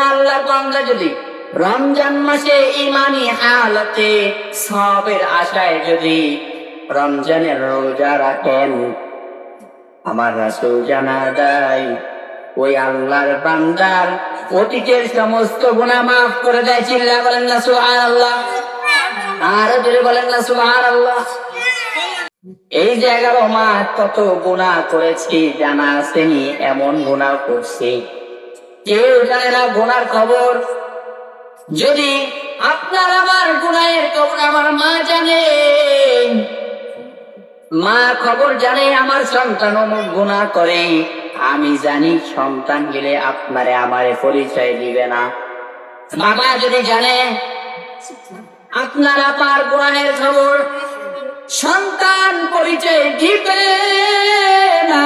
আল্লাহ বান্দা যদি রমজান মাসে ইমানি হালতে সবের আশায় যদি রমজানের রোজা রাখেন, আমার রাসূল জানা দেয় ওই আল্লাহর বান্দার অতীতের সমস্ত গুনাহ মাফ করে দেয়। চিল্লা বলেন না সুবহানাল্লাহ। আর যদি বলেন না সুবহানাল্লাহ। এই যে 11 মাস কত গুনাহ করেছি জানা আসেনি, এমন গুনাহ করছি কেউ জানে না গুনার খবর। যদি আপনার আমার গুনাহের খবর আমার মা জানে, মা খবর জানে আমার সন্তান অমুক গুনাহ করে, আমি জানি সন্তান গেলে আপনারে আমারে পরিচয় দিবে না। বাবা যদি জানে আপনার আমার গুনাহের খবর, সন্তান পরিচয় দিবে না।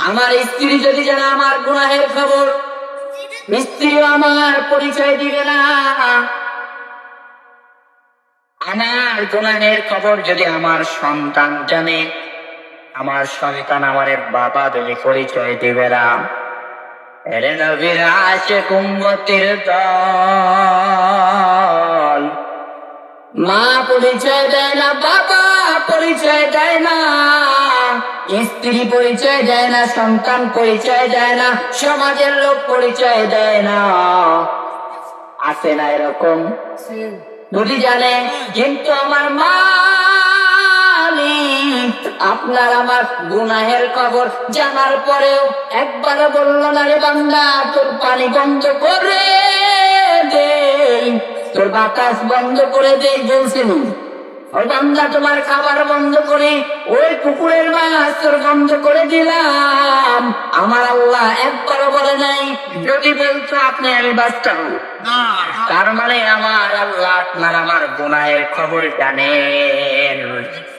আমার স্ত্রী যদি জানে আমার গুনাহের খবর, স্ত্রীও আমার পরিচয় দিবে না। আমার গুনাহের খবর যদি আমার সন্তান জানে, আমার সন্তান আমারে বাবা বলে পরিচয় দিবে না। এরে নবীর আশিক উম্মতের দল, মা পরিচয় দেয় না, বাবা পরিচয় দেয় না, স্ত্রী পরিচয় দেয় না, সন্তান পরিচয় দেয় না, সমাজের লোক পরিচয় দেয় না। আছে না এরকম? যদি জানে কিন্তু আমার মালিক আপনার আমার গুনাহের খবর জানার পরেও একবার বললো না, রে বান্দা তোর পানি বন্ধ করে দে, তোর বাতাস বন্ধ করে দে, বলছিল ওই বান্দা তোমার খাবার বন্ধ করে ওই পুকুরের মাছ তোর বন্ধ করে দিলাম। আমার আল্লাহ একবারও বলে নাই। যদি বলতো আপনি আমি বাঁচতাম, তার মানে আমার আল্লাহ আপনার আমার গুনাহের খবর জানেন।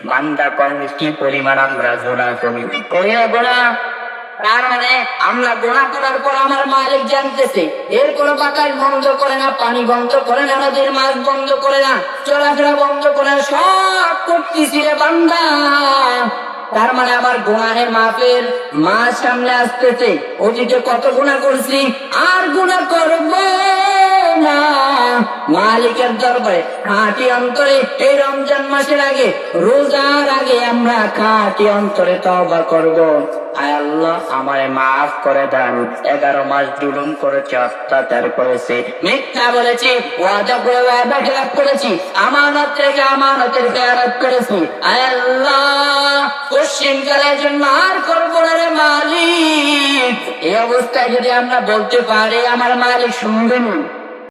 বান্দা কোন কি পরিমাণ আমরা গুনাহ করি গোনা, তার মানে আমরা গুনাহ করার পর আমার মালিক জানতেছে। এর কোনো বাতাস বন্ধ করে না, পানি বন্ধ করে না, নদীর মাছ বন্ধ করে না, চলাফেরা বন্ধ করে না, সব করতেছি রে বান্দা। তার মানে আমার গুনাহের মাপের মাস সামনে আসতেছে। অতীতে কত গুনাহ করছি, আর গুনাহ করব না। মালিকের দরবারে খাঁটি অন্তরে এই রমজান মাসের আগে, রোজার আগে আমরা খাঁটি অন্তরে তওবা করব। আয় আল্লাহ আমারে মাফ করে দেন। 11 মাস জুলুম করেছি, অত্যাচার করেছি, মিথ্যা বলেছি, ওয়াদা করে ওয়াদা খেলাপ করেছি, আমানত রেখে আমানতের খেয়ানত করেছি। আয় আল্লাহ পশ্চিম কালের জন্য আর করবো না রে মালিক। এই অবস্থায় যদি আমরা বলতে পারি আমার মালিক শুনবেন।